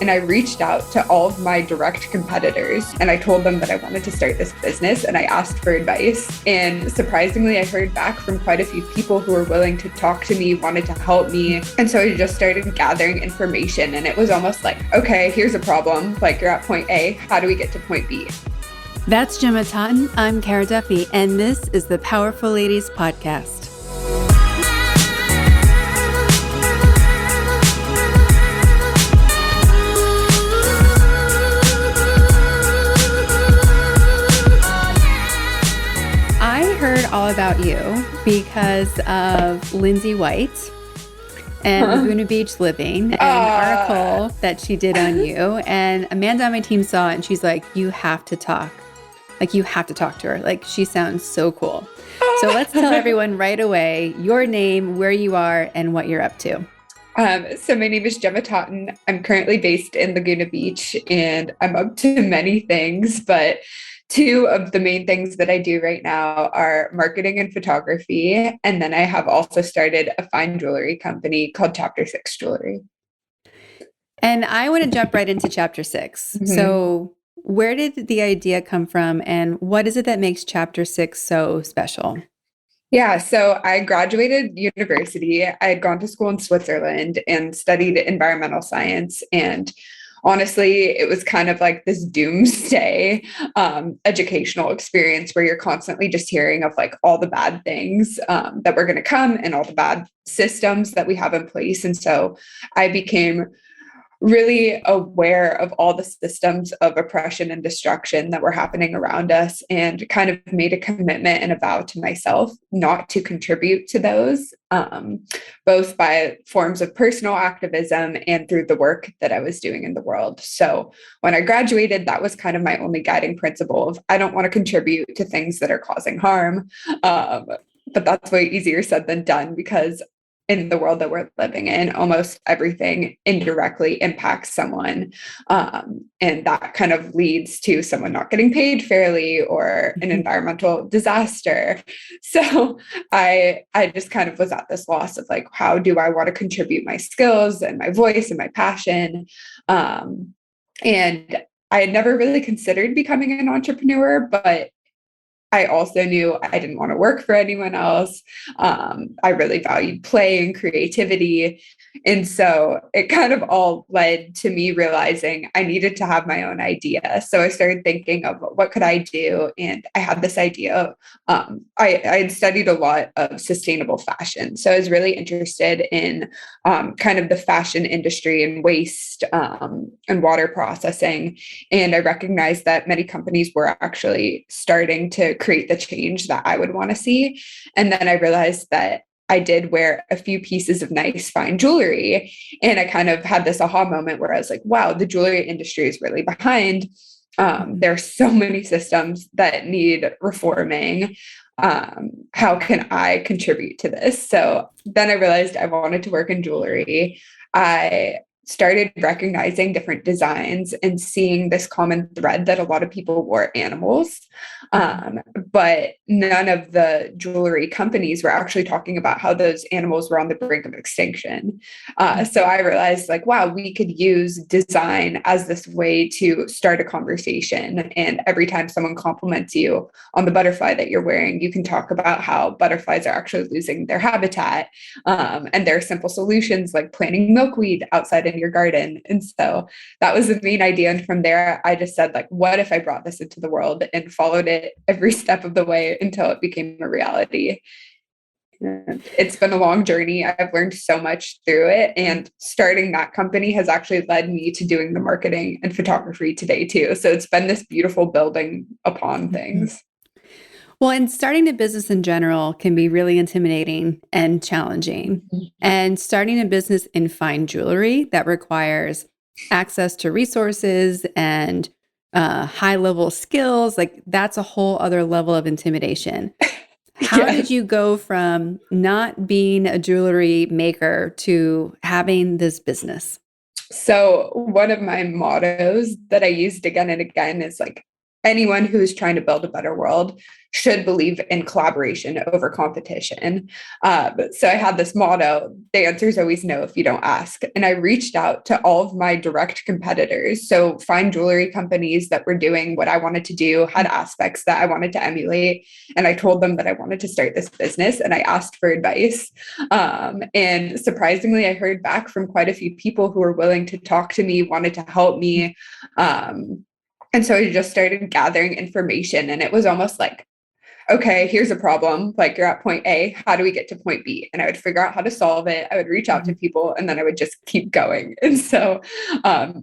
And I reached out to all of my direct competitors and I told them that I wanted to start this business and I asked for advice. And surprisingly, I heard back from quite a few people who were willing to talk to me, wanted to help me. And so I just started gathering information and it was almost like, okay, here's a problem. Like you're at point A, how do we get to point B? That's Gemma Totten. I'm Cara Duffy, and this is the Powerful Ladies Podcast. I heard all about you because of Lindsay White and Laguna Beach Living, an article that she did on you. And Amanda on my team saw it and she's like, you have to talk. Like, you have to talk to her. Like, she sounds so cool. So let's tell everyone right away your name, where you are, and what you're up to. So my name is Gemma Totten. I'm currently based in Laguna Beach and I'm up to many things, but two of the main things that I do right now are marketing and photography. And then I have also started a fine jewelry company called Chapter 6 Jewelry. And I want to jump right into Chapter 6. Mm-hmm. So where did the idea come from and what is it that makes Chapter 6 so special? Yeah, so I graduated university. I had gone to school in Switzerland and studied environmental science. And honestly, it was kind of like this doomsday educational experience where you're constantly just hearing of like all the bad things that were going to come and all the bad systems that we have in place. And so I became really aware of all the systems of oppression and destruction that were happening around us and kind of made a commitment and a vow to myself not to contribute to those, both by forms of personal activism and through the work that I was doing in the world. So when I graduated, that was kind of my only guiding principle of I don't want to contribute to things that are causing harm. But that's way easier said than done because in the world that we're living in, almost everything indirectly impacts someone. And that kind of leads to someone not getting paid fairly or an environmental disaster. So I just kind of was at this loss of like, how do I want to contribute my skills and my voice and my passion? And I had never really considered becoming an entrepreneur, but I also knew I didn't want to work for anyone else. I really valued play and creativity. And so it kind of all led to me realizing I needed to have my own idea. So I started thinking of what could I do? And I had this idea. I had studied a lot of sustainable fashion. So I was really interested in kind of the fashion industry and waste and water processing. And I recognized that many companies were actually starting to create the change that I would want to see. And then I realized that I did wear a few pieces of nice fine jewelry. And I kind of had this aha moment where I was like, wow, the jewelry industry is really behind. There are so many systems that need reforming. How can I contribute to this? So then I realized I wanted to work in jewelry. I started recognizing different designs and seeing this common thread that a lot of people wore animals. But none of the jewelry companies were actually talking about how those animals were on the brink of extinction. So I realized like, wow, we could use design as this way to start a conversation. And every time someone compliments you on the butterfly that you're wearing, you can talk about how butterflies are actually losing their habitat. And there are simple solutions like planting milkweed outside in your garden. And so that was the main idea. And from there, I just said like, what if I brought this into the world and followed it every step of the way until it became a reality? And it's been a long journey. I've learned so much through it. And starting that company has actually led me to doing the marketing and photography today too. So it's been this beautiful building upon things. Well, and starting a business in general can be really intimidating and challenging. And starting a business in fine jewelry that requires access to resources and high level skills, like that's a whole other level of intimidation. How did you go from not being a jewelry maker to having this business? So one of my mottos that I used again and again is like, anyone who's trying to build a better world should believe in collaboration over competition. So I had this motto: the answer is always no if you don't ask. And I reached out to all of my direct competitors. So fine jewelry companies that were doing what I wanted to do, had aspects that I wanted to emulate. And I told them that I wanted to start this business, and I asked for advice. And surprisingly, I heard back from quite a few people who were willing to talk to me, wanted to help me. And so I just started gathering information, and it was almost like, okay, here's a problem. Like, you're at point A, how do we get to point B? And I would figure out how to solve it. I would reach out to people, and then I would just keep going. And so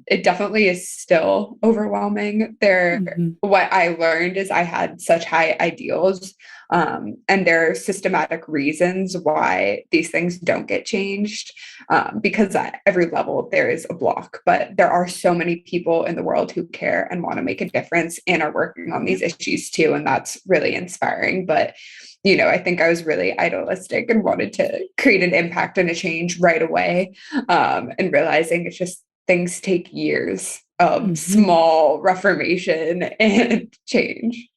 it definitely is still overwhelming. What I learned is I had such high ideals, and there are systematic reasons why these things don't get changed, because at every level there is a block. But there are so many people in the world who care and want to make a difference and are working on these issues too. And that's really inspiring. But, I think I was really idealistic and wanted to create an impact and a change right away, and realizing it's just things take years of small reformation and change.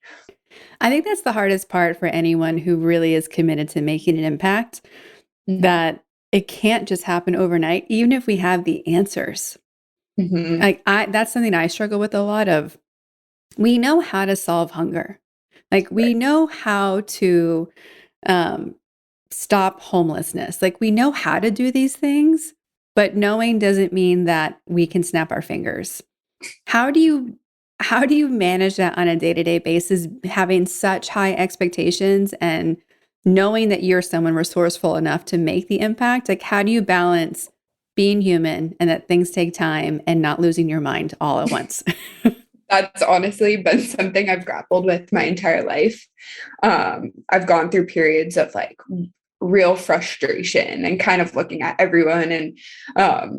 I think that's the hardest part for anyone who really is committed to making an impact, that it can't just happen overnight, even if we have the answers. Like that's something I struggle with a lot of. We know how to solve hunger. Like we know how to stop homelessness. Like we know how to do these things, but knowing doesn't mean that we can snap our fingers. How do you manage that on a day-to-day basis, having such high expectations and knowing that you're someone resourceful enough to make the impact? Like, how do you balance being human and that things take time and not losing your mind all at once? That's honestly been something I've grappled with my entire life. I've gone through periods of like real frustration and kind of looking at everyone. And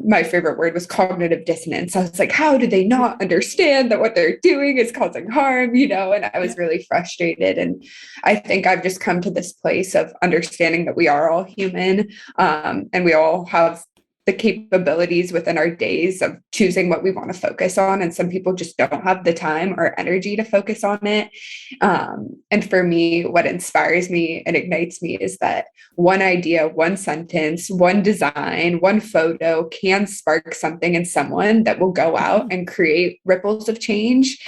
my favorite word was cognitive dissonance. I was like, how do they not understand that what they're doing is causing harm, And I was really frustrated. And I think I've just come to this place of understanding that we are all human, and we all have the capabilities within our days of choosing what we want to focus on. And some people just don't have the time or energy to focus on it. And for me, what inspires me and ignites me is that one idea, one sentence, one design, one photo can spark something in someone that will go out and create ripples of change.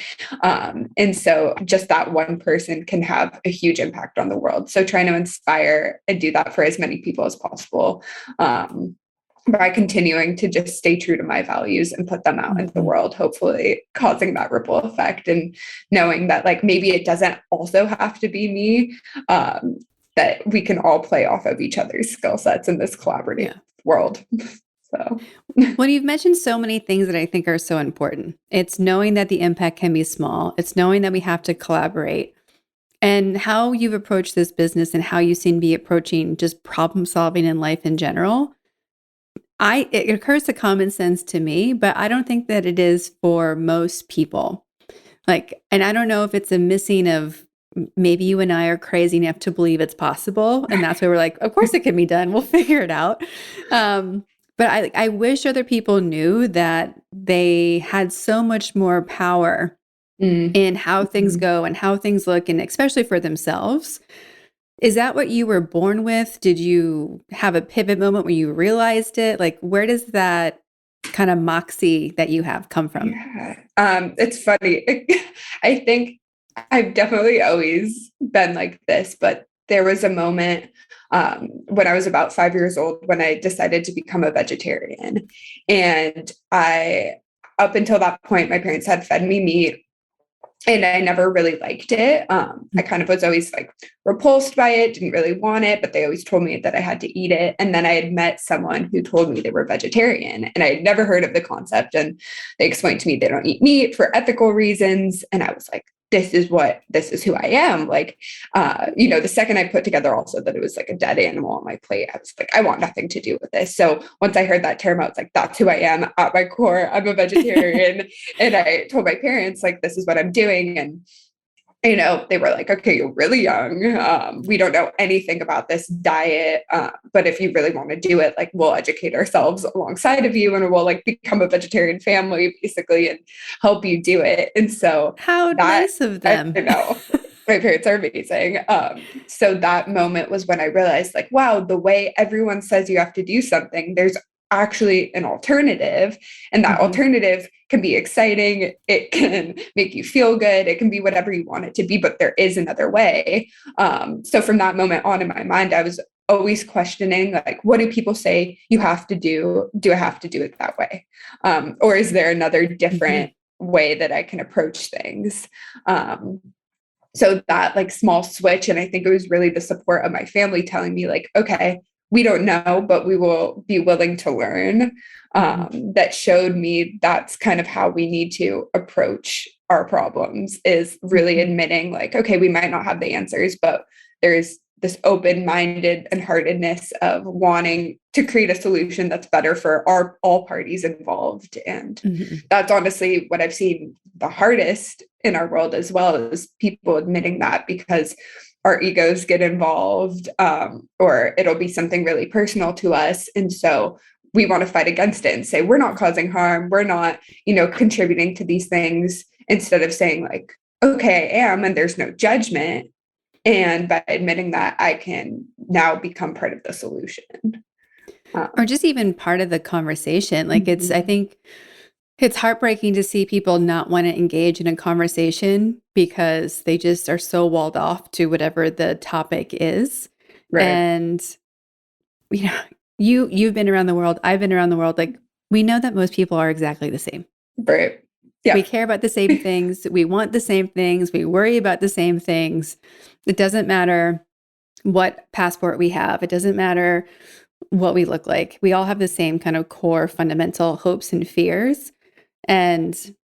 And so just that one person can have a huge impact on the world. So trying to inspire and do that for as many people as possible, by continuing to just stay true to my values and put them out into the world, hopefully causing that ripple effect, and knowing that like maybe it doesn't also have to be me, that we can all play off of each other's skill sets in this collaborative world. So, well, you've mentioned so many things that I think are so important. It's knowing that the impact can be small. It's knowing that we have to collaborate. And how you've approached this business and how you seem to be approaching just problem solving in life in general. It occurs to common sense to me, but I don't think that it is for most people. Like, and I don't know if it's a missing of maybe you and I are crazy enough to believe it's possible. And that's why we're like, of course it can be done. We'll figure it out. But I wish other people knew that they had so much more power in how things go and how things look, and especially for themselves. Is that what you were born with? Did you have a pivot moment where you realized it? Like, where does that kind of moxie that you have come from? Yeah. It's funny. I think I've definitely always been like this, but there was a moment when I was about 5 years old when I decided to become a vegetarian. And up until that point, my parents had fed me meat, and I never really liked it. I kind of was always like repulsed by it, didn't really want it, but they always told me that I had to eat it. And then I had met someone who told me they were vegetarian, and I had never heard of the concept. And they explained to me they don't eat meat for ethical reasons. And I was like, this is who I am. Like, the second I put together also that it was like a dead animal on my plate, I was like, I want nothing to do with this. So once I heard that term, I was like, that's who I am at my core. I'm a vegetarian. And I told my parents, like, this is what I'm doing. And they were like, okay, you're really young. We don't know anything about this diet. But if you really want to do it, like we'll educate ourselves alongside of you and we'll like become a vegetarian family basically and help you do it. And so How that, nice of I them. don't know, my parents are amazing. So that moment was when I realized like, wow, the way everyone says you have to do something, there's actually an alternative, and that Mhm. alternative can be exciting, it can make you feel good, it can be whatever you want it to be, but there is another way. So from that moment on in my mind, I was always questioning like, what do people say you have to do I have to do it that way, or is there another different Mhm. way that I can approach things? So that like small switch, and I think it was really the support of my family telling me like, okay, we don't know, but we will be willing to learn. Mhm. That showed me that's kind of how we need to approach our problems, is really Mhm. admitting like, okay, we might not have the answers, but there's this open-minded and heartedness of wanting to create a solution that's better for all parties involved. And Mhm. that's honestly what I've seen the hardest in our world as well, is people admitting that, because our egos get involved, or it'll be something really personal to us. And so we want to fight against it and say, we're not causing harm. We're not, contributing to these things, instead of saying like, okay, I am, and there's no judgment. And by admitting that, I can now become part of the solution. Or Um, just even part of the conversation. Like I mhm. think it's heartbreaking to see people not want to engage in a conversation because they just are so walled off to whatever the topic is. Right. And you know, you've been around the world, I've been around the world. Like we know that most people are exactly the same. Right. We Yeah. care about the same things, we want the same things, we worry about the same things. It doesn't matter what passport we have. It doesn't matter what we look like. We all have the same kind of core fundamental hopes and fears. And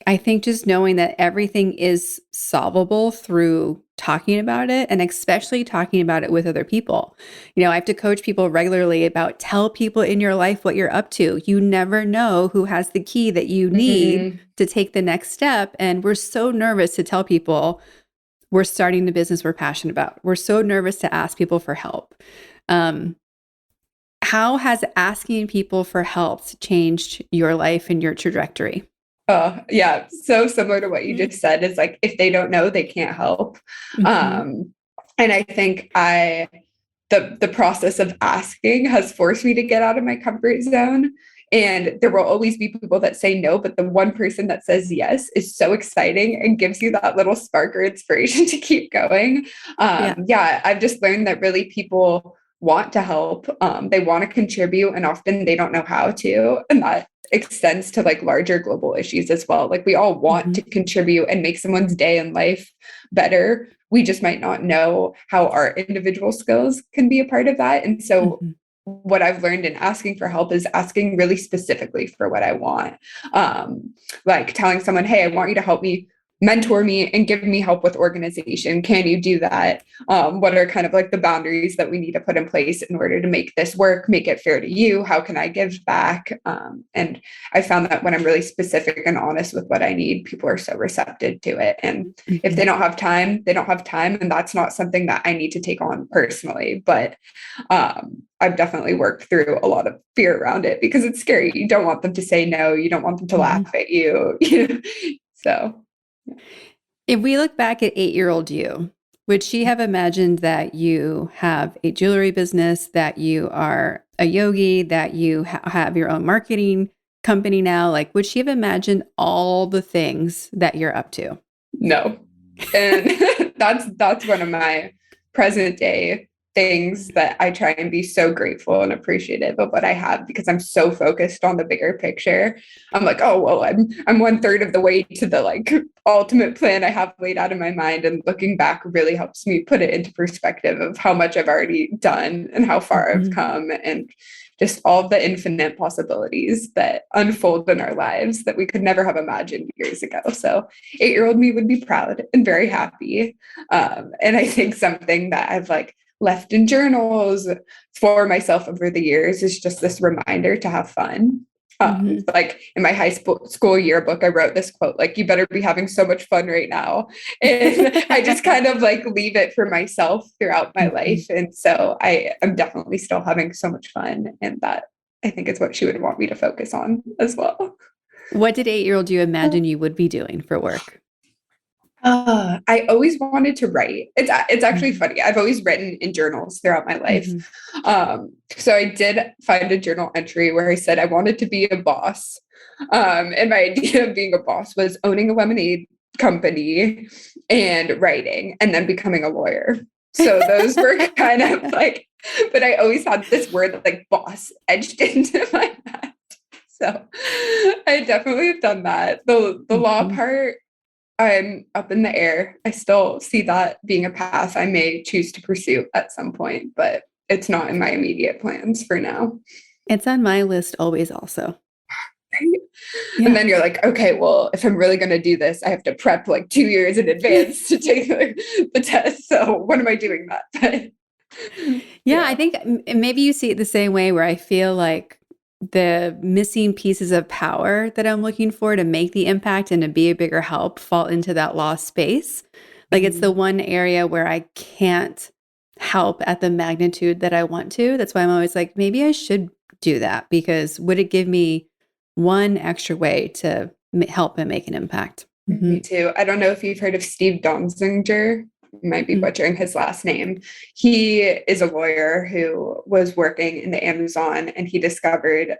I think just knowing that everything is solvable through talking about it, and especially talking about it with other people. I have to coach people regularly about tell people in your life what you're up to. You never know who has the key that you need Mhm. to take the next step. And we're so nervous to tell people we're starting the business we're passionate about. We're so nervous to ask people for help. Um, how has asking people for help changed your life and your trajectory? Oh, yeah. So similar to what you Mm-hmm. just said, is like, if they don't know, they can't help. Mm-hmm. And I think the process of asking has forced me to get out of my comfort zone. And there will always be people that say no, but the one person that says yes is so exciting and gives you that little spark or inspiration to keep going. Yeah. Yeah, I've just learned that really people want to help. They want to contribute, and often they don't know how to. And that extends to like larger global issues as well. Like we all want Mm-hmm. to contribute and make someone's day and life better. We just might not know how our individual skills can be a part of that. And so Mm-hmm. what I've learned in asking for help is asking really specifically for what I want. Like telling someone, hey, I want you to help me mentor me and give me help with organization. Can you do that? What are kind of like the boundaries that we need to put in place in order to make this work, make it fair to you? How can I give back? And I found that when I'm really specific and honest with what I need, people are so receptive to it. And if Mm-hmm. they don't have time, they don't have time. And that's not something that I need to take on personally. But I've definitely worked through a lot of fear around it, because it's scary. You don't want them to say no. You don't want them to Mm-hmm. laugh at you. So, If we look back at 8-year-old you, would she have imagined that you have a jewelry business, that you are a yogi, that you have your own marketing company now? Like, would she have imagined all the things that you're up to? no. And that's one of my present day things that I try and be so grateful and appreciative of what I have, because I'm so focused on the bigger picture. I'm like, oh well, I'm 1/3 of the way to the like ultimate plan I have laid out in my mind. And looking back really helps me put it into perspective of how much I've already done and how far I've Mm-hmm. come, and just all of the infinite possibilities that unfold in our lives that we could never have imagined years ago. So 8-year-old me would be proud and very happy. And I think something that I've like left in journals for myself over the years is just this reminder to have fun. Like in my school yearbook, I wrote this quote, like, you better be having so much fun right now. And I just kind of like leave it for myself throughout my life. And so I am definitely still having so much fun. And that, I think, is what she would want me to focus on as well. What did 8-year-old you imagine you would be doing for work? I always wanted to write. It's actually funny. I've always written in journals throughout my life. So I did find a journal entry where I said I wanted to be a boss. And my idea of being a boss was owning a lemonade company and writing and then becoming a lawyer. So those were kind of like, but I always had this word like boss etched into my head. So I definitely have done that. The law part, I'm up in the air. I still see that being a path I may choose to pursue at some point, but it's not in my immediate plans for now. It's on my list always also. Right? Yeah. And then you're like, okay, well, if I'm really going to do this, I have to prep like 2 years in advance to take the test. So when am I doing that? But, yeah, I think maybe you see it the same way, where I feel like the missing pieces of power that I'm looking for to make the impact and to be a bigger help fall into that law space. Like it's the one area where I can't help at the magnitude that I want to. That's why I'm always like, maybe I should do that, because would it give me one extra way to help and make an impact? Me too. I don't know if you've heard of Steve Donziger. Might be butchering his last name. He is a lawyer who was working in the Amazon, and he discovered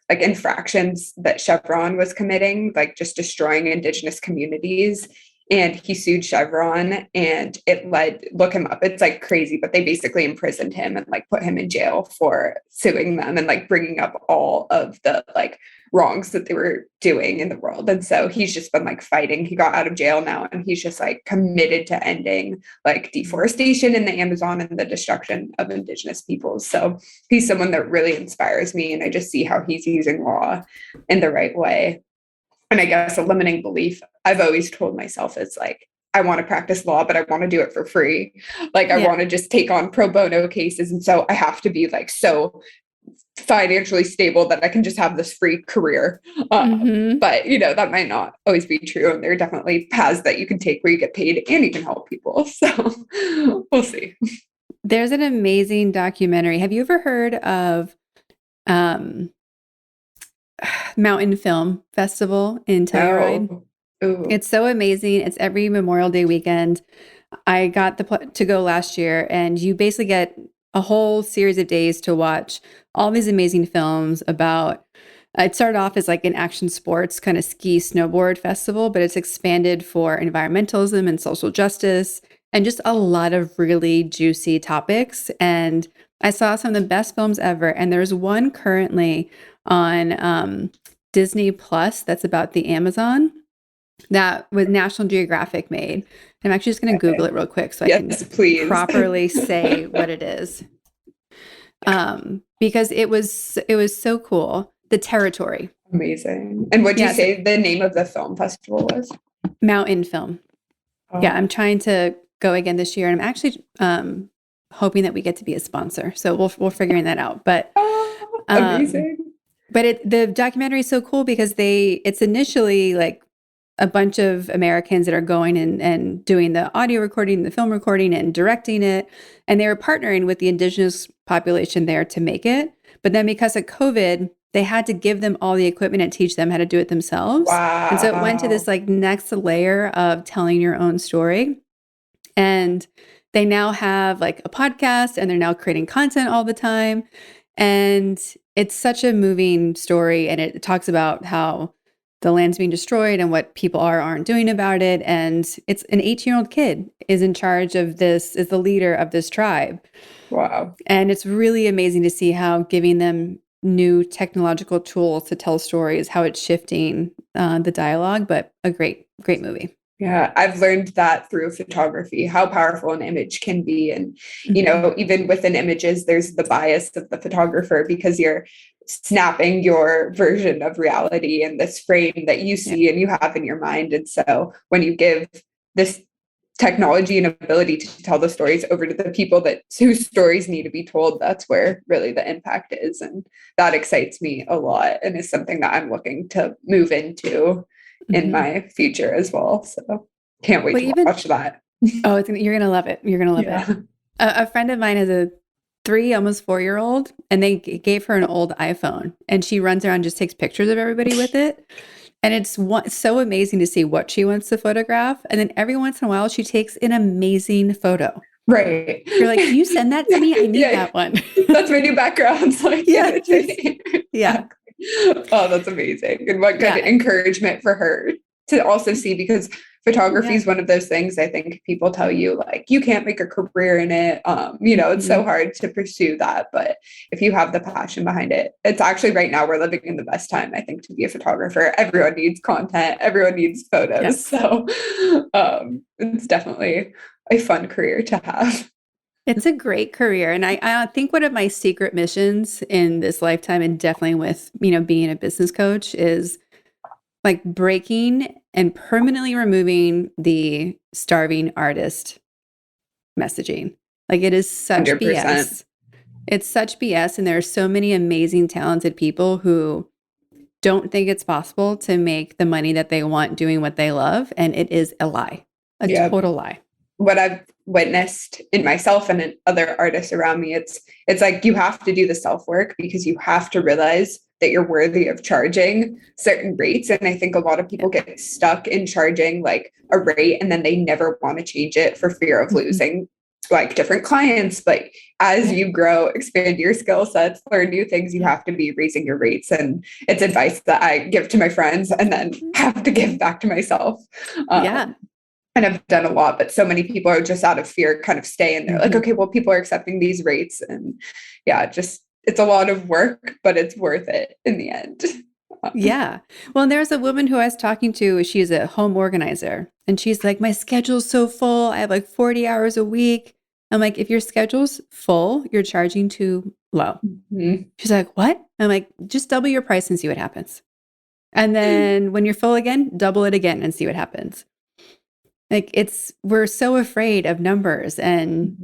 like infractions that Chevron was committing, like just destroying indigenous communities. And he sued Chevron, and it look him up. It's like crazy, but they basically imprisoned him and like put him in jail for suing them and like bringing up all of the like wrongs that they were doing in the world. And so he's just been like fighting. He got out of jail now, and he's just like committed to ending like deforestation in the Amazon and the destruction of indigenous peoples. So he's someone that really inspires me. And I just see how he's using law in the right way. And I guess a limiting belief I've always told myself is like, I want to practice law, but I want to do it for free. Like I want to just take on pro bono cases. And so I have to be like so financially stable that I can just have this free career. But you know, that might not always be true. And there are definitely paths that you can take where you get paid and you can help people. So we'll see. There's an amazing documentary. Have you ever heard of Mountain Film Festival in Telluride? It's so amazing. It's every Memorial Day weekend. I got to go last year, and you basically get a whole series of days to watch all these amazing films about, it started off as like an action sports kind of ski snowboard festival, but it's expanded for environmentalism and social justice and just a lot of really juicy topics. And I saw some of the best films ever. And there's one currently on Disney Plus that's about the Amazon that was National Geographic made. I'm actually just going to Google it real quick so I can properly say what it is. Because it was so cool. The Territory. Amazing. And what did you say the name of the film festival was? Mountain Film. Yeah, I'm trying to go again this year, and I'm actually hoping that we get to be a sponsor. So we're figuring that out. But amazing. But the documentary is so cool because it's initially like a bunch of Americans that are going and doing the audio recording, the film recording, and directing it. And they were partnering with the indigenous population there to make it. But then because of COVID, they had to give them all the equipment and teach them how to do it themselves. Wow. And so it went to this like next layer of telling your own story. And they now have like a podcast, and they're now creating content all the time. And it's such a moving story. And it talks about how the land's being destroyed and what people aren't doing about it. And it's an 18-year-old kid is in charge of this, is the leader of this tribe. Wow. And it's really amazing to see how giving them new technological tools to tell stories, how it's shifting the dialogue, but a great, great movie. Yeah, I've learned that through photography, how powerful an image can be. And, you know, even within images, there's the bias of the photographer because you're snapping your version of reality in this frame that you see and you have in your mind. And so when you give this technology and ability to tell the stories over to the people whose stories need to be told, that's where really the impact is. And that excites me a lot and is something that I'm looking to move into in my future as well. So can't wait to watch that. Oh, you're going to love it. You're going to love it. A friend of mine has a 3, almost 4-year-old, and they gave her an old iPhone, and she runs around and just takes pictures of everybody with it. And it's so amazing to see what she wants to photograph. And then every once in a while, she takes an amazing photo. Right. You're like, can you send that to me? I need that one. That's my new background. Like, yeah. Oh, that's amazing. And what good encouragement for her to also see, because photography is one of those things I think people tell you, like, you can't make a career in it. It's so hard to pursue that. But if you have the passion behind it, it's actually right now we're living in the best time, I think, to be a photographer. Everyone needs content. Everyone needs photos. Yes. So it's definitely a fun career to have. It's a great career. And I think one of my secret missions in this lifetime, and definitely with, being a business coach, is like breaking and permanently removing the starving artist messaging. Like, it is such 100%. BS. It's such BS. And there are so many amazing, talented people who don't think it's possible to make the money that they want doing what they love. And it is a lie, a total lie. What I've witnessed in myself and in other artists around me, it's like you have to do the self-work, because you have to realize that you're worthy of charging certain rates. And I think a lot of people get stuck in charging like a rate, and then they never want to change it for fear of losing like different clients. But as you grow, expand your skill sets, learn new things, you have to be raising your rates. And it's advice that I give to my friends and then have to give back to myself. And I've done a lot, but so many people are just out of fear kind of stay and they're like, okay, well, people are accepting these rates. And it's a lot of work, but it's worth it in the end. Yeah. Well, there's a woman who I was talking to, she's a home organizer, and she's like, my schedule's so full. I have like 40 hours a week. I'm like, if your schedule's full, you're charging too low. She's like, what? I'm like, just double your price and see what happens. And then when you're full again, double it again and see what happens. Like, we're so afraid of numbers, and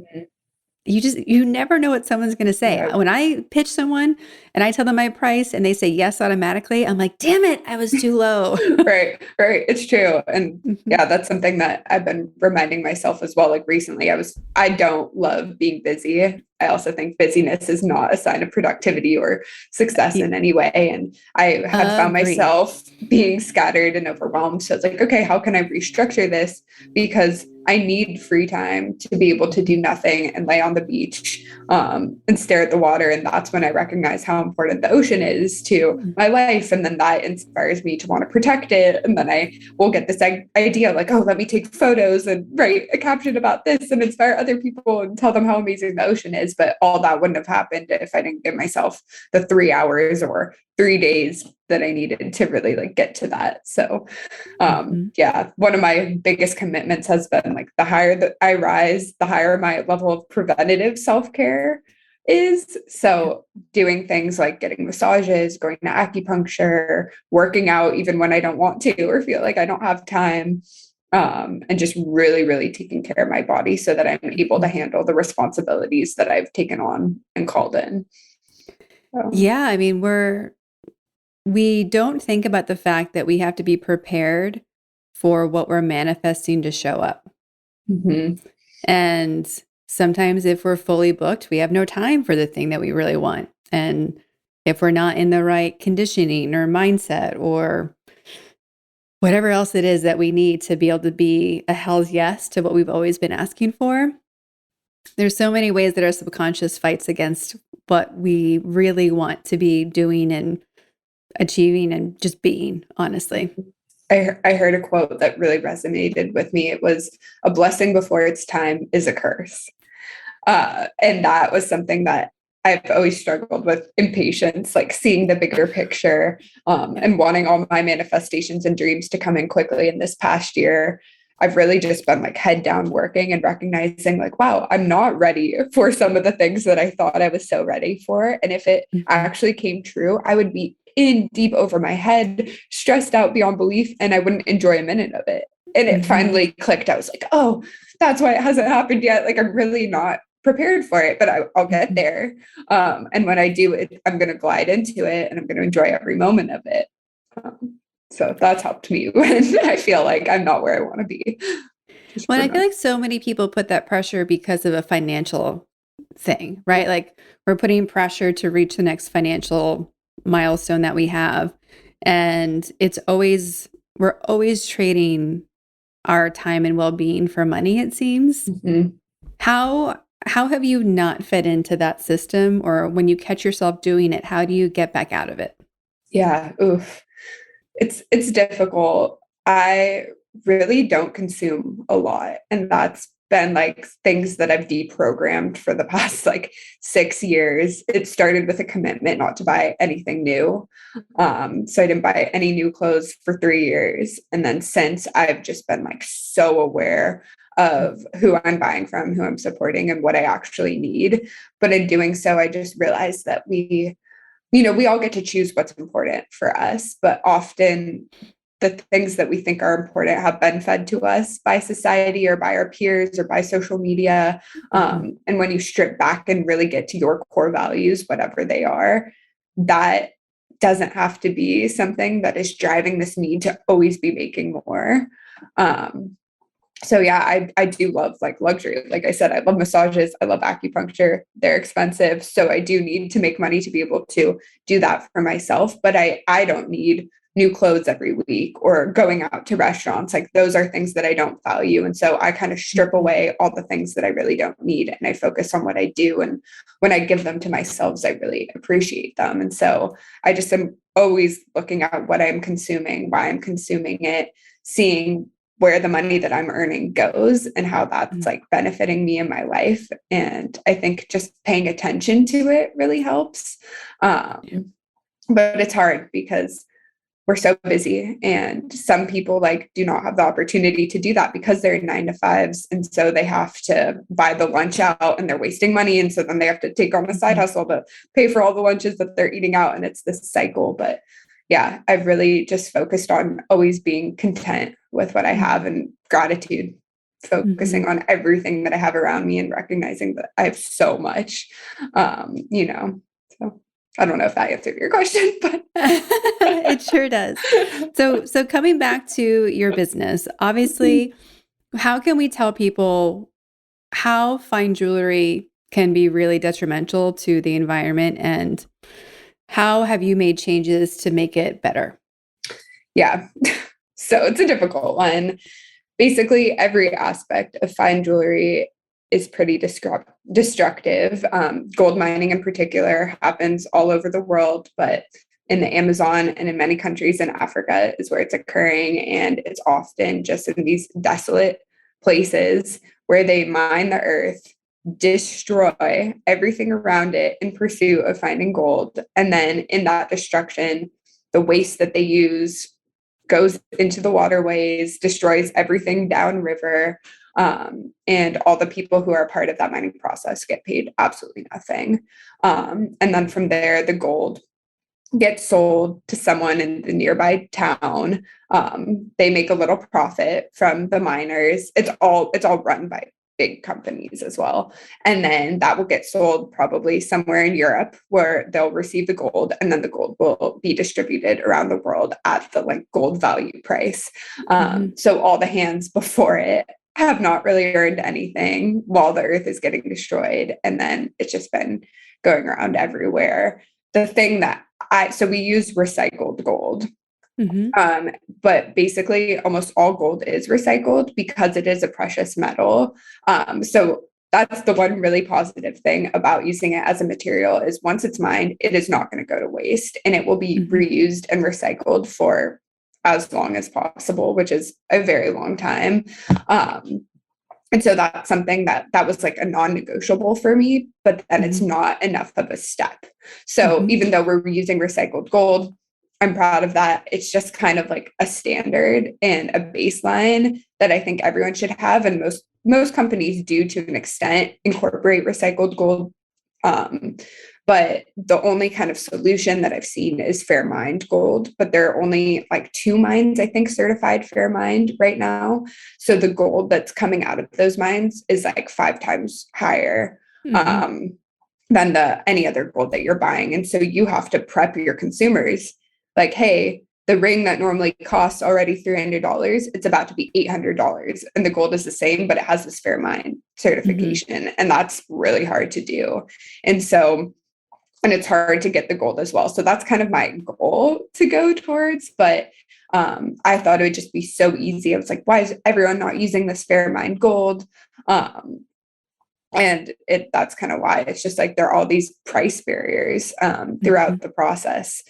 you never know what someone's going to say. Right. When I pitch someone and I tell them my price and they say yes automatically, I'm like, damn it, I was too low. Right. It's true. And that's something that I've been reminding myself as well. Like recently I don't love being busy. I also think busyness is not a sign of productivity or success in any way. And I had found myself being scattered and overwhelmed. So it's like, okay, how can I restructure this? Because I need free time to be able to do nothing and lay on the beach and stare at the water. And that's when I recognize how important the ocean is to my life. And then that inspires me to want to protect it. And then I will get this idea like, oh, let me take photos and write a caption about this and inspire other people and tell them how amazing the ocean is. But all that wouldn't have happened if I didn't give myself the 3 hours or 3 days that I needed to really like get to that. So one of my biggest commitments has been like, the higher that I rise, the higher my level of preventative self-care is. So doing things like getting massages, going to acupuncture, working out even when I don't want to or feel like I don't have time, and just really, really taking care of my body so that I'm able to handle the responsibilities that I've taken on and called in. So. Yeah, I mean, we don't think about the fact that we have to be prepared for what we're manifesting to show up. And sometimes if we're fully booked, we have no time for the thing that we really want. And if we're not in the right conditioning or mindset or whatever else it is that we need to be able to be a hell's yes to what we've always been asking for, there's so many ways that our subconscious fights against what we really want to be doing and achieving and just being, honestly. I heard a quote that really resonated with me. It was, a blessing before its time is a curse. And that was something that I've always struggled with, impatience, like seeing the bigger picture, and wanting all my manifestations and dreams to come in quickly. In this past year, I've really just been like head down working and recognizing like, wow, I'm not ready for some of the things that I thought I was so ready for. And if it actually came true, I would be in deep over my head, stressed out beyond belief, and I wouldn't enjoy a minute of it. And it Mm-hmm. finally clicked. I was like, oh, that's why it hasn't happened yet. Like, I'm really not prepared for it, but I'll get Mm-hmm. there. And when I do it, I'm going to glide into it and I'm going to enjoy every moment of it. So that's helped me when I feel like I'm not where I want to be. Well, I feel like so many people put that pressure because of a financial thing, right? Like we're putting pressure to reach the next financial milestone that we have. And we're always trading our time and well-being for money, it seems. Mm-hmm. How have you not fed into that system? Or when you catch yourself doing it, how do you get back out of it? Yeah. Oof. It's difficult. I really don't consume a lot. And that's been like things that I've deprogrammed for the past like 6 years. It started with a commitment not to buy anything new. So I didn't buy any new clothes for 3 years. And then since I've just been like so aware of who I'm buying from, who I'm supporting, and what I actually need. But in doing so, I just realized that we all get to choose what's important for us, but often the things that we think are important have been fed to us by society or by our peers or by social media. Mhm. And when you strip back and really get to your core values, whatever they are, that doesn't have to be something that is driving this need to always be making more. Um, so yeah, I do love like luxury. Like I said, I love massages. I love acupuncture. They're expensive. So I do need to make money to be able to do that for myself. But I don't need new clothes every week or going out to restaurants. Like those are things that I don't value. And so I kind of strip Mhm. away all the things that I really don't need and I focus on what I do. And when I give them to myself, I really appreciate them. And so I just am always looking at what I'm consuming, why I'm consuming it, seeing where the money that I'm earning goes and how that's Mhm. like benefiting me in my life. And I think just paying attention to it really helps. Yeah. But it's hard because we're so busy and some people like do not have the opportunity to do that because they're 9 to 5s and so they have to buy the lunch out and they're wasting money and so then they have to take on the side Mhm. hustle to pay for all the lunches that they're eating out and it's this cycle. But yeah, I've really just focused on always being content with what I have Mhm. and gratitude, focusing Mhm. on everything that I have around me and recognizing that I have so much. So I don't know if that answered your question, but It sure does. So coming back to your business, obviously, how can we tell people how fine jewelry can be really detrimental to the environment and how have you made changes to make it better? yeah. So it's a difficult one. Basically, every aspect of fine jewelry is pretty destructive. Gold mining, in particular, happens all over the world, but in the Amazon and in many countries in Africa is where it's occurring. And it's often just in these desolate places where they mine the earth, destroy everything around it in pursuit of finding gold. And then in that destruction, the waste that they use goes into the waterways, destroys everything downriver. And all the people who are part of that mining process get paid absolutely nothing. And then from there, the gold gets sold to someone in the nearby town. They make a little profit from the miners. It's all run by big companies as well. And then that will get sold probably somewhere in Europe where they'll receive the gold and then the gold will be distributed around the world at the like gold value price. Mhm. So all the hands before it have not really earned anything while the earth is getting destroyed. And then it's just been going around everywhere. The thing that so we use recycled gold. Mhm. Um, but basically almost all gold is recycled because it is a precious metal. So that's the one really positive thing about using it as a material is once it's mined, it is not going to go to waste and it will be Mhm. reused and recycled for as long as possible, which is a very long time. Um, and so that's something that was like a non-negotiable for me, but then it's Mhm. not enough of a step. So Mhm. even though we're using recycled gold, I'm proud of that. It's just kind of like a standard and a baseline that I think everyone should have. And most companies do to an extent incorporate recycled gold. Um, But the only kind of solution that I've seen is Fair Mind Gold, but there are only like 2 mines, I think, certified Fair Mind right now. So the gold that's coming out of those mines is like 5 times higher than any other gold that you're buying. And so you have to prep your consumers like, hey, the ring that normally costs already $300, it's about to be $800. And the gold is the same, but it has this Fair Mind certification. And that's really hard to do. And so, and it's hard to get the gold as well. So that's kind of my goal to go towards. But I thought it would just be so easy. I was like, why is everyone not using this Fair Mind Gold? And that's kind of why it's just like there are all these price barriers throughout the process.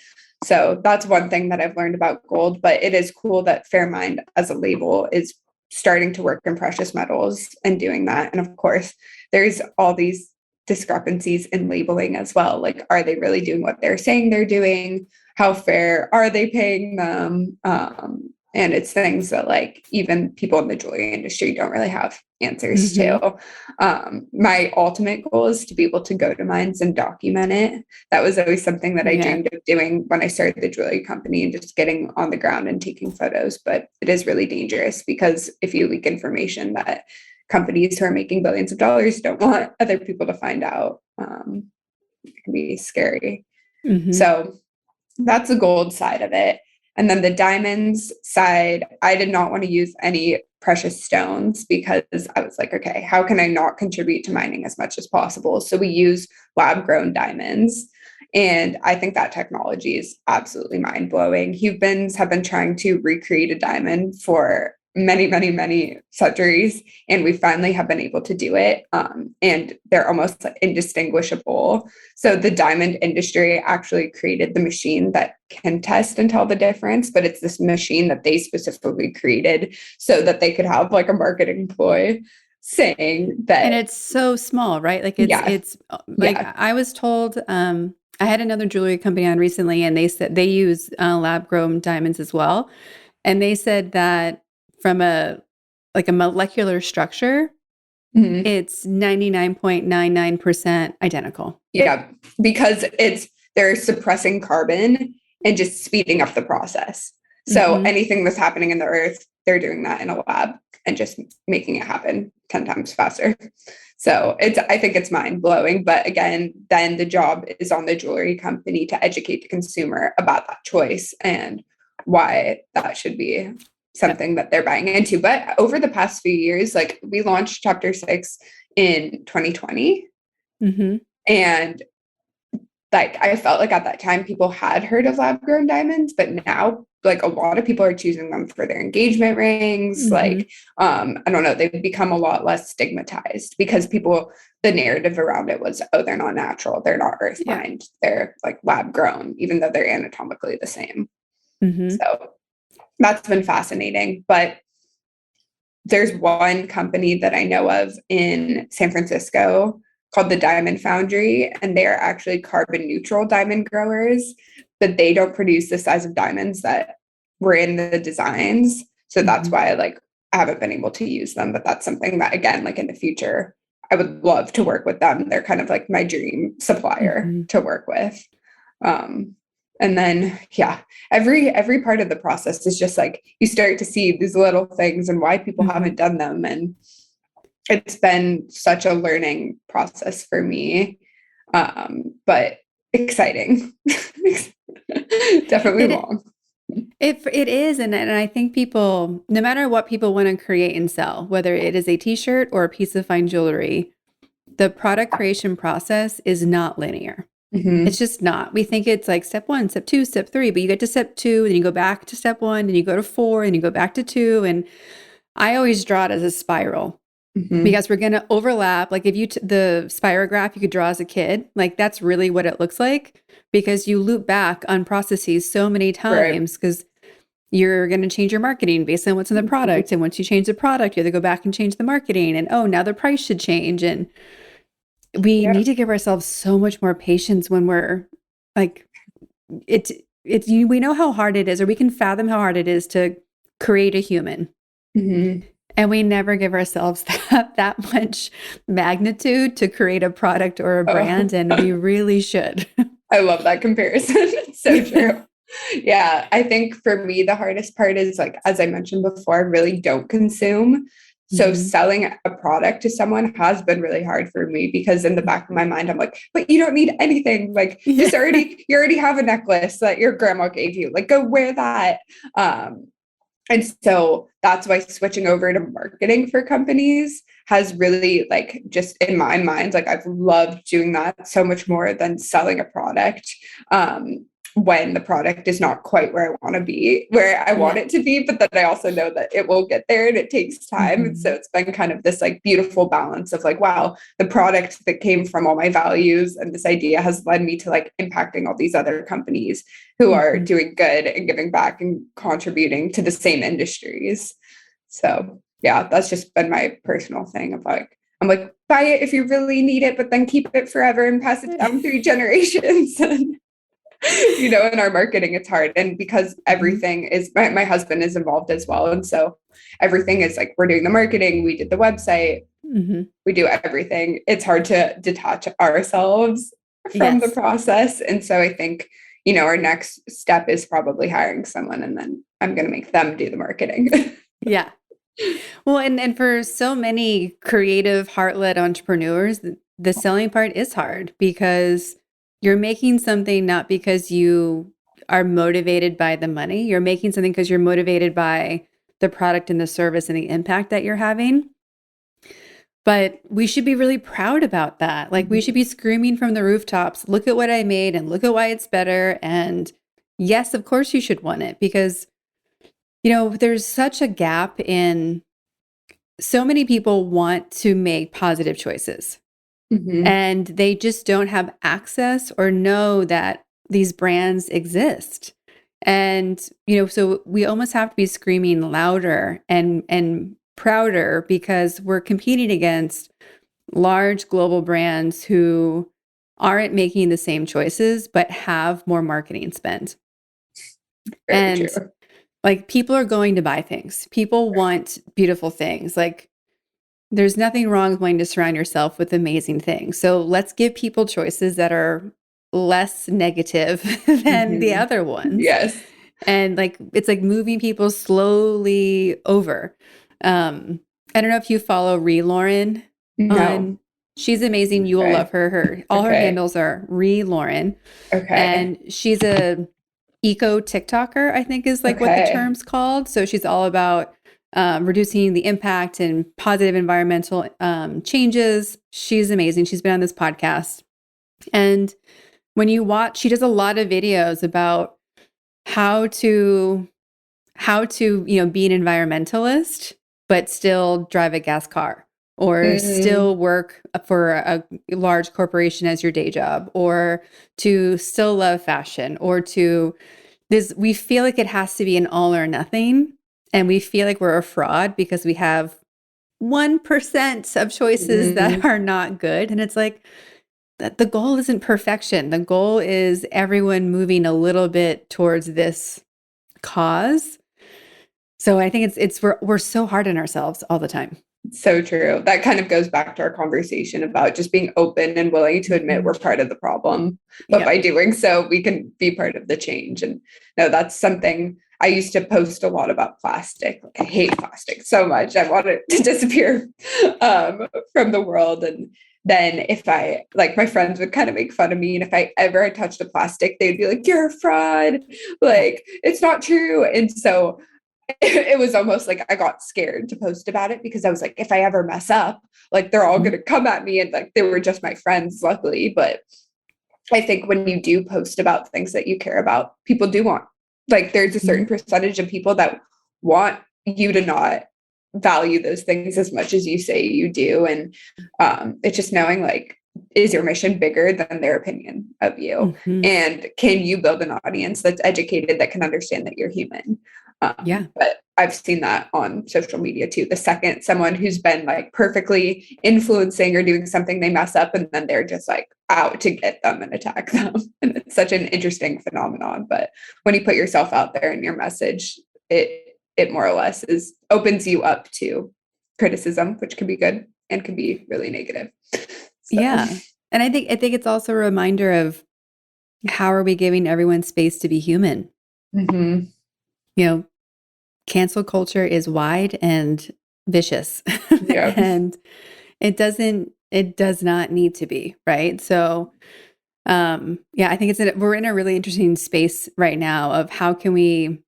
So that's one thing that I've learned about gold, but it is cool that Fair Mind as a label is starting to work in precious metals and doing that. And of course, there's all these discrepancies in labeling as well. Like, are they really doing what they're saying they're doing? How fair are they paying them? And it's things that like even people in the jewelry industry don't really have answers to. My ultimate goal is to be able to go to mines and document it. That was always something that I dreamed of doing when I started the jewelry company and just getting on the ground and taking photos. But it is really dangerous because if you leak information that companies who are making billions of dollars don't want other people to find out, it can be scary. So that's the gold side of it. And then the diamonds side, I did not want to use any precious stones because I was like, okay, how can I not contribute to mining as much as possible? So we use lab grown diamonds. And I think that technology is absolutely mind blowing. Humans have been trying to recreate a diamond for many centuries, and we finally have been able to do it. And they're almost indistinguishable. So the diamond industry actually created the machine that can test and tell the difference, but it's this machine that they specifically created so that they could have like a marketing ploy saying that. And it's so small, right? Like it's like I was told, I had another jewelry company on recently, and they said they use lab grown diamonds as well. And they said that from a molecular structure, it's 99.99% identical. Yeah, because they're suppressing carbon and just speeding up the process. So anything that's happening in the earth, they're doing that in a lab and just making it happen 10 times faster. So I think it's mind blowing. But again, then the job is on the jewelry company to educate the consumer about that choice and why that should be something that they're buying into. But over the past few years, like we launched Chapter 6 in 2020. And like I felt like at that time people had heard of lab grown diamonds, but now like a lot of people are choosing them for their engagement rings. Like I don't know, they've become a lot less stigmatized because the narrative around it was, oh, they're not natural, they're not earth mined, they're like lab grown, even though they're anatomically the same. So that's been fascinating. But there's one company that I know of in San Francisco called the Diamond Foundry, and they are actually carbon neutral diamond growers, but they don't produce the size of diamonds that were in the designs. So that's why I haven't been able to use them, but that's something that, again, like in the future, I would love to work with them. They're kind of like my dream supplier to work with. And then, every part of the process is just like, you start to see these little things and why people haven't done them. And it's been such a learning process for me, but exciting. Definitely long. It is. And I think people, no matter what people want to create and sell, whether it is a t-shirt or a piece of fine jewelry, the product creation process is not linear. It's just not. We think it's like step 1, step 2, step 3, but you get to step 2, and you go back to step 1, and you go to 4, and you go back to 2. And I always draw it as a spiral because we're going to overlap. Like if the spirograph you could draw as a kid, like that's really what it looks like, because you loop back on processes so many times because you're going to change your marketing based on what's in the product. And once you change the product, you have to go back and change the marketing. And now the price should change. And we need to give ourselves so much more patience when we're like, we know how hard it is, or we can fathom how hard it is to create a human. And we never give ourselves that much magnitude to create a product or a brand, Oh, and we really should. I love that comparison. It's so true. Yeah, I think for me, the hardest part is like, as I mentioned before, I really don't consume. So Mhm. selling a product to someone has been really hard for me because in the back of my mind, I'm like, but you don't need anything. Like Yeah. you already have a necklace that your grandma gave you. Like go wear that. Um, and so that's why switching over to marketing for companies has really like just in my mind, like I've loved doing that so much more than selling a product. When the product is not quite where I want to be, where I want Yeah. it to be, but then I also know that it will get there and it takes time. And so Mhm. it's been kind of this like beautiful balance of like, wow, the product that came from all my values and this idea has led me to like impacting all these other companies who are Mhm. doing good and giving back and contributing to the same industries. So yeah, that's just been my personal thing of like, I'm like, buy it if you really need it, but then keep it forever and pass it down through generations. And in our marketing, it's hard. And because Mhm. everything is my husband is involved as well. And so everything is like we're doing the marketing, we did the website, Mhm. we do everything. It's hard to detach ourselves from the Yes. process. And so I think, our next step is probably hiring someone and then I'm going to make them do the marketing. Yeah. Well, and for so many creative, heart-led entrepreneurs, the selling part is hard because you're making something not because you are motivated by the money. You're making something because you're motivated by the product and the service and the impact that you're having. But we should be really proud about that. Like we should be screaming from the rooftops, look at what I made and look at why it's better. And yes, of course you should want it because, there's such a gap in so many people want to make positive choices Mm-hmm. and they just don't have access or know that these brands exist. And, so we almost have to be screaming louder and prouder because we're competing against large global brands who aren't making the same choices but have more marketing spend. Very And true. like people are going to buy things. People want beautiful things. Like there's nothing wrong with wanting to surround yourself with amazing things. So let's give people choices that are less negative than the Mm-hmm. other ones. Yes. And like it's like moving people slowly over. I don't know if you follow Lauren No. on she's amazing. You will love Okay. her. All her Okay. handles are Lauren. Okay. And she's a eco TikToker, I think is like what the Okay. term's called. So she's all about reducing the impact and positive environmental changes. She's amazing. She's been on this podcast. And when you watch, she does a lot of videos about how to be an environmentalist but still drive a gas car or Mm, still work for a large corporation as your day job or to still love fashion or to this we feel like it has to be an all or nothing and we feel like we're a fraud because we have 1% of choices that mm, are not good and it's like that the goal isn't perfection. The goal is everyone moving a little bit towards this cause. So I think it's we're so hard on ourselves all the time. so true. That kind of goes back to our conversation about just being open and willing to admit Mhm. we're part of the problem. But Yeah. by doing so, we can be part of the change. And no, that's something I used to post a lot about plastic. Like, I hate plastic so much. I want it to disappear from the world. And then if I like my friends would kind of make fun of me. And if I ever touched a plastic, they'd be like, you're a fraud. Yeah. Like, it's not true. And so it was almost like I got scared to post about it because I was like, if I ever mess up, like they're all Mhm. going to come at me. And like they were just my friends, luckily. But I think when you do post about things that you care about, people do want, like, there's a certain Mhm. percentage of people that want you to not value those things as much as you say you do. And it's just knowing, like, is your mission bigger than their opinion of you? Mhm. And can you build an audience that's educated that can understand that you're human? Yeah. But I've seen that on social media too. The second someone who's been like perfectly influencing or doing something, they mess up and then they're just like out to get them and attack them. And it's such an interesting phenomenon. But when you put yourself out there and your message, it more or less is opens you up to criticism, which can be good and can be really negative. So. Yeah. And I think it's also a reminder of how are we giving everyone space to be human? Mm-hmm. You know, cancel culture is wide and vicious. Yep. And it does not need to be, right? So yeah, I think we're in a really interesting space right now of how can we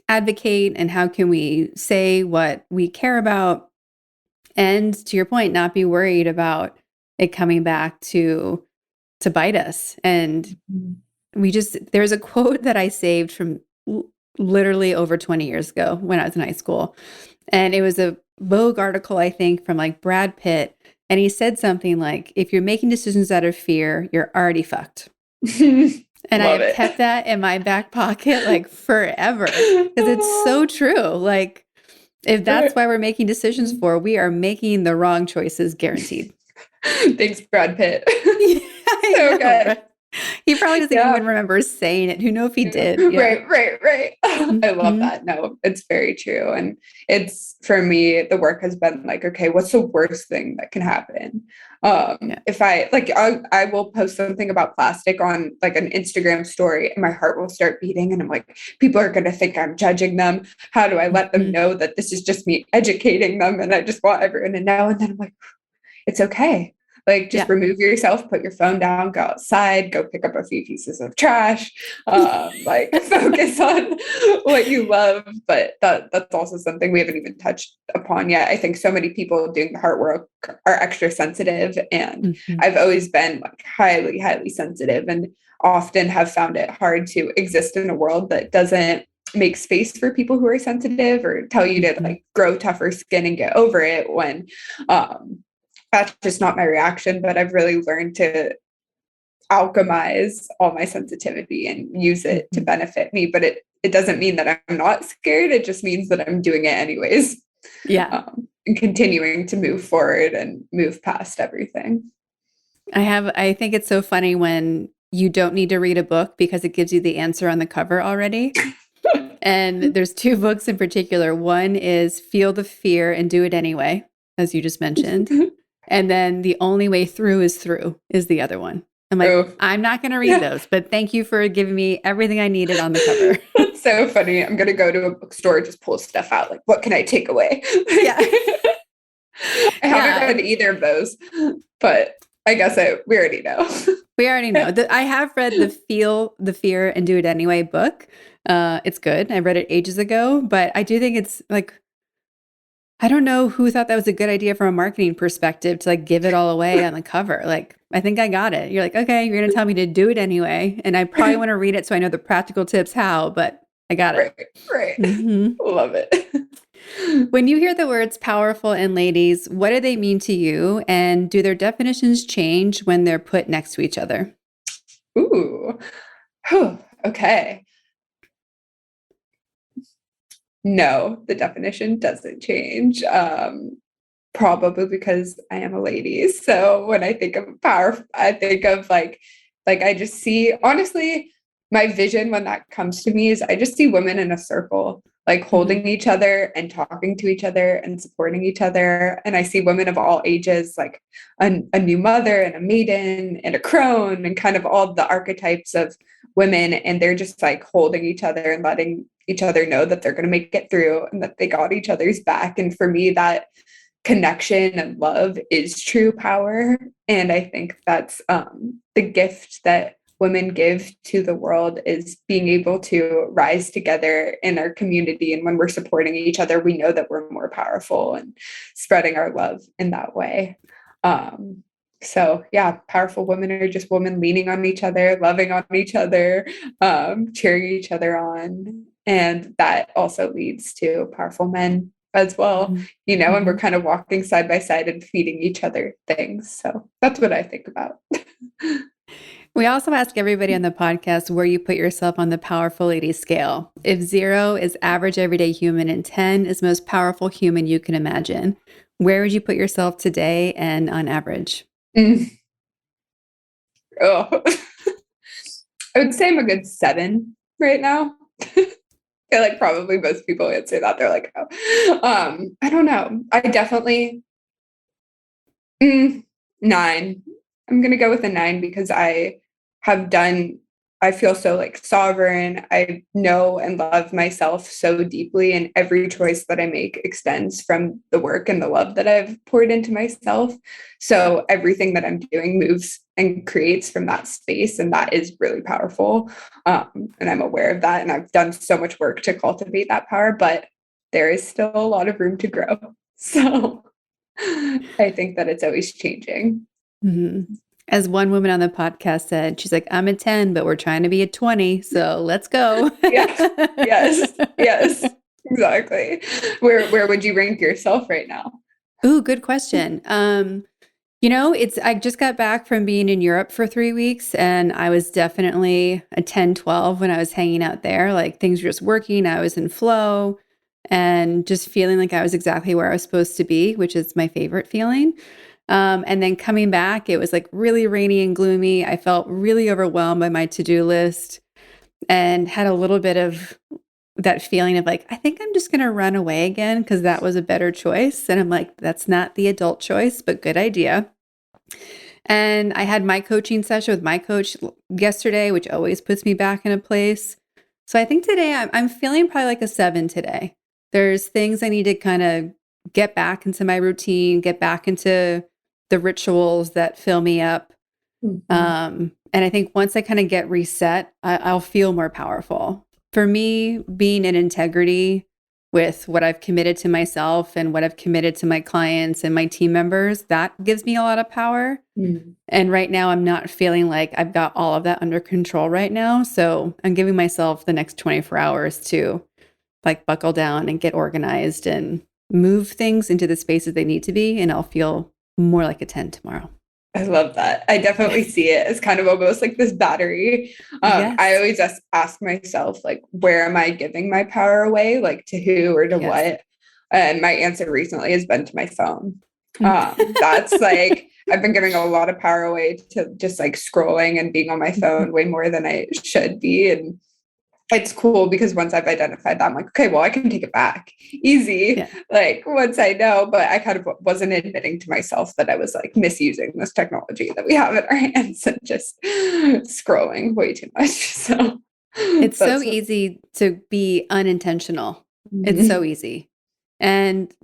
advocate and how can we say what we care about, and to your point, not be worried about it coming back to bite us. And there's a quote that I saved from literally over 20 years ago when I was in high school. And it was a Vogue article, I think, from like Brad Pitt. And he said something like, if you're making decisions out of fear, you're already fucked. And I have kept that in my back pocket like forever because it's so true. Like, if that's why we're making decisions for, we are making the wrong choices, guaranteed. Thanks, Brad Pitt. Yeah, so good. Right? He probably doesn't even remember saying it. Who knows if he did? Yeah. Right. I love that. No, it's very true. And it's, for me, the work has been like, okay, what's the worst thing that can happen? If I will post something about plastic on like an Instagram story and my heart will start beating and I'm like, people are going to think I'm judging them. How do I let them know that this is just me educating them? And I just want everyone to know. And then I'm like, it's okay. Like, just remove yourself, put your phone down, go outside, go pick up a few pieces of trash, like focus on what you love. But that's also something we haven't even touched upon yet. I think so many people doing the heart work are extra sensitive. And I've always been like highly, highly sensitive and often have found it hard to exist in a world that doesn't make space for people who are sensitive or tell you to like grow tougher skin and get over it when, that's just not my reaction, but I've really learned to alchemize all my sensitivity and use it to benefit me. But it doesn't mean that I'm not scared. It just means that I'm doing it anyways. Yeah. And continuing to move forward and move past everything. I think it's so funny when you don't need to read a book because it gives you the answer on the cover already. And there's two books in particular. One is Feel the Fear and Do It Anyway, as you just mentioned. And then The Only Way Through is the other one. I'm like, I'm not going to read those, but thank you for giving me everything I needed on the cover. That's so funny. I'm going to go to a bookstore, just pull stuff out. Like, what can I take away? Yeah. I haven't read either of those, but I guess we already know. We already know. I have read the Feel the Fear and Do It Anyway book. It's good. I read it ages ago, but I do think it's like, I don't know who thought that was a good idea from a marketing perspective to like give it all away on the cover. Like, I think I got it. You're like, okay, you're going to tell me to do it anyway. And I probably want to read it so I know the practical tips how, but I got it. Right. Love it. When you hear the words powerful and ladies, what do they mean to you? And do their definitions change when they're put next to each other? Ooh. Okay. No, the definition doesn't change. Probably because I am a lady. So when I think of power, I think of like I just see, honestly, my vision when that comes to me is I just see women in a circle, like holding each other and talking to each other and supporting each other. And I see women of all ages, like a new mother and a maiden and a crone and kind of all the archetypes of women. And they're just like holding each other and letting each other know that they're going to make it through and that they got each other's back. And for me, that connection and love is true power. And I think that's the gift that women give to the world, is being able to rise together in our community. And when we're supporting each other, we know that we're more powerful and spreading our love in that way. So yeah, powerful women are just women leaning on each other, loving on each other, cheering each other on. And that also leads to powerful men as well, you know, and we're kind of walking side by side and feeding each other things. So that's what I think about. We also ask everybody on the podcast where you put yourself on the powerful lady scale. If 0 is average everyday human and 10 is most powerful human you can imagine, where would you put yourself today and on average? I would say I'm a good 7 right now. feel like probably most people would say that. They're like, oh, I don't know. I definitely, 9. I'm going to go with a 9 because I feel so like sovereign. I know and love myself so deeply, and every choice that I make extends from the work and the love that I've poured into myself. So everything that I'm doing moves and creates from that space, and that is really powerful. And I'm aware of that, and I've done so much work to cultivate that power, but there is still a lot of room to grow. So I think that it's always changing. Mm-hmm. As one woman on the podcast said, she's like, I'm a 10, but we're trying to be a 20. So let's go. Yes, exactly. Where would you rank yourself right now? Ooh, good question. I just got back from being in Europe for 3 weeks, and I was definitely a 10, 12 when I was hanging out there. Like things were just working. I was in flow and just feeling like I was exactly where I was supposed to be, which is my favorite feeling. And then coming back, it was like really rainy and gloomy. I felt really overwhelmed by my to-do list and had a little bit of that feeling of like, I think I'm just going to run away again because that was a better choice. And I'm like, that's not the adult choice, but good idea. And I had my coaching session with my coach yesterday, which always puts me back in a place. So I think today I'm feeling probably like a 7 today. There's things I need to kind of get back into my routine, get back into the rituals that fill me up. And I think once I kind of get reset, I'll feel more powerful. For me, being in integrity with what I've committed to myself and what I've committed to my clients and my team members, that gives me a lot of power. And right now, I'm not feeling like I've got all of that under control right now. So I'm giving myself the next 24 hours to like buckle down and get organized and move things into the spaces they need to be. And I'll feel more like a 10 tomorrow. I love that. I definitely see it as kind of almost like this battery. Yes. I always just ask myself, like, where am I giving my power away? Like to who or to what? And my answer recently has been to my phone. That's like, I've been giving a lot of power away to just like scrolling and being on my phone way more than I should be. And it's cool because once I've identified that, I'm like, okay, well, I can take it back easy. Yeah. Like once I know, but I kind of wasn't admitting to myself that I was like misusing this technology that we have in our hands and just scrolling way too much. So it's so easy to be unintentional. It's so easy. And,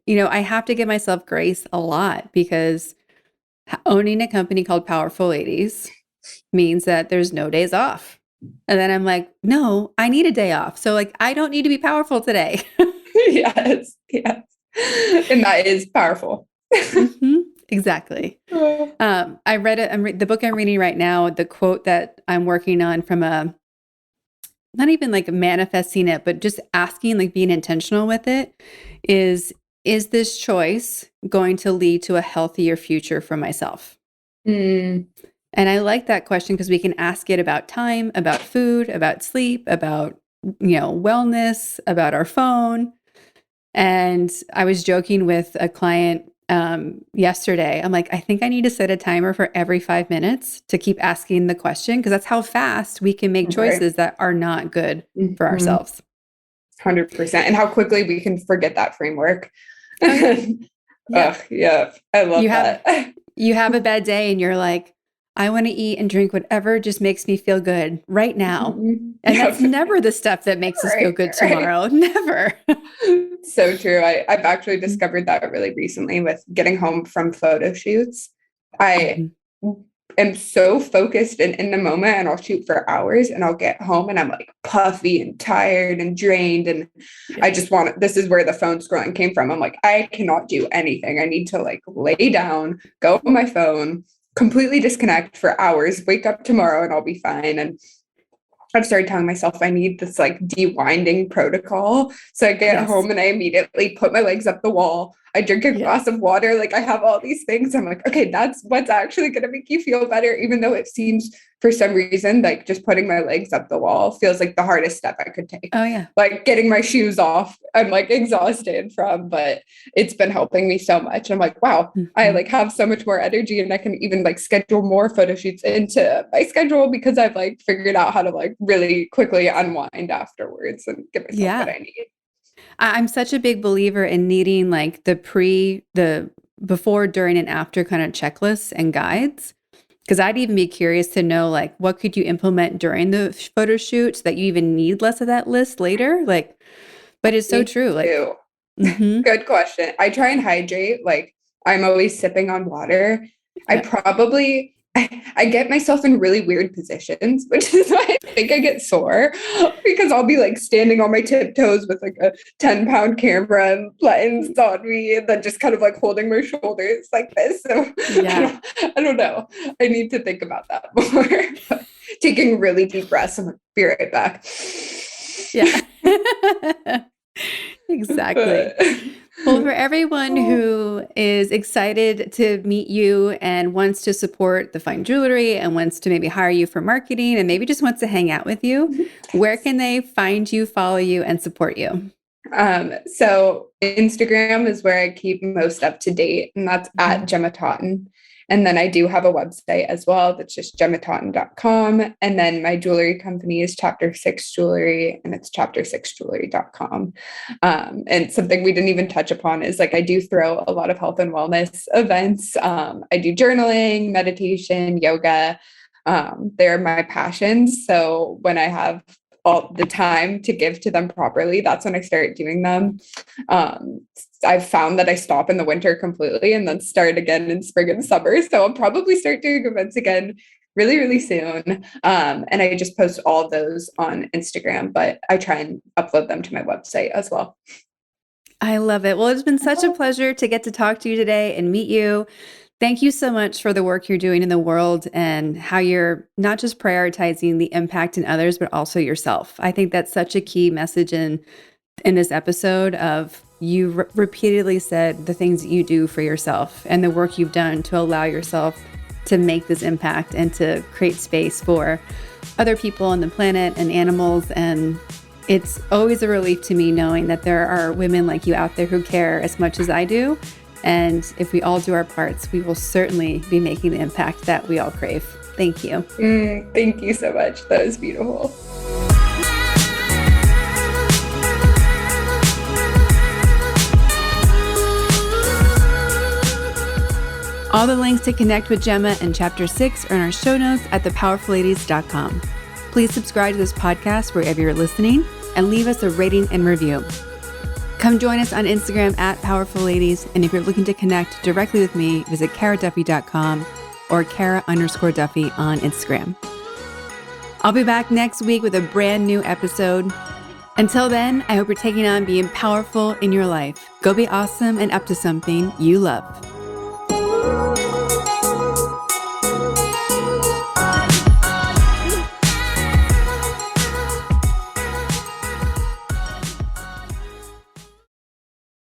I have to give myself grace a lot because owning a company called Powerful Ladies means that there's no days off. And then I'm like, no, I need a day off. So like, I don't need to be powerful today. Yes. And that is powerful. Exactly. I read it. The book I'm reading right now, the quote that I'm working on from not even like manifesting it, but just asking, like being intentional with it is this choice going to lead to a healthier future for myself? And I like that question because we can ask it about time, about food, about sleep, about, wellness, about our phone. And I was joking with a client yesterday. I'm like, I think I need to set a timer for every 5 minutes to keep asking the question because that's how fast we can make choices that are not good for ourselves. 100%. And how quickly we can forget that framework. Yeah. I love that. You have a bad day and you're like, I want to eat and drink whatever just makes me feel good right now. And that's never the stuff that makes us feel good tomorrow. Never. So true. I've actually discovered that really recently with getting home from photo shoots. I am so focused and in the moment, and I'll shoot for hours and I'll get home and I'm like puffy and tired and drained. And I just this is where the phone scrolling came from. I'm like, I cannot do anything. I need to like lay down, go on my phone, completely disconnect for hours, wake up tomorrow and I'll be fine. And I've started telling myself I need this like de-winding protocol. So I get home and I immediately put my legs up the wall. I drink a glass of water. Like I have all these things. I'm like, okay, that's what's actually going to make you feel better. Even though it seems for some reason, like just putting my legs up the wall feels like the hardest step I could take. Oh yeah. Like getting my shoes off, I'm like exhausted from, but it's been helping me so much. I'm like, wow, I like have so much more energy, and I can even like schedule more photo shoots into my schedule because I've like figured out how to like really quickly unwind afterwards and give myself what I need. I'm such a big believer in needing like the before, during, and after kind of checklists and guides. Because I'd even be curious to know, like, what could you implement during the photo shoot so that you even need less of that list later? Like, but it's so true. Like, good question. I try and hydrate. Like, I'm always sipping on water. I get myself in really weird positions, which is why I think I get sore, because I'll be like standing on my tiptoes with like a 10-pound camera and lens on me, and then just kind of like holding my shoulders like this. So I don't know. I need to think about that more. Taking really deep breaths. I'm like, be right back. Yeah. Exactly. Well, for everyone who is excited to meet you and wants to support the fine jewelry and wants to maybe hire you for marketing and maybe just wants to hang out with you, where can they find you, follow you, and support you? So Instagram is where I keep most up to date, and that's at Gemma Totten. And then I do have a website as well. That's just GemmaTotten.com. And then my jewelry company is Chapter 6 Jewelry, and it's chapter6jewelry.com. And something we didn't even touch upon is like I do throw a lot of health and wellness events. I do journaling, meditation, yoga. They're my passions. So when I have all the time to give to them properly, that's when I start doing them. I've found that I stop in the winter completely and then start again in spring and summer. So I'll probably start doing events again really, really soon. And I just post all of those on Instagram, but I try and upload them to my website as well. I love it. Well, it's been such a pleasure to get to talk to you today and meet you. Thank you so much for the work you're doing in the world and how you're not just prioritizing the impact in others, but also yourself. I think that's such a key message in this episode of you repeatedly said the things that you do for yourself and the work you've done to allow yourself to make this impact and to create space for other people on the planet and animals. And it's always a relief to me knowing that there are women like you out there who care as much as I do. And if we all do our parts, we will certainly be making the impact that we all crave. Thank you. Thank you so much. That was beautiful. All the links to connect with Gemma and Chapter 6 are in our show notes at thepowerfulladies.com. Please subscribe to this podcast wherever you're listening and leave us a rating and review. Come join us on Instagram at Powerful Ladies. And if you're looking to connect directly with me, visit karaduffy.com or Kara_Duffy on Instagram. I'll be back next week with a brand new episode. Until then, I hope you're taking on being powerful in your life. Go be awesome and up to something you love.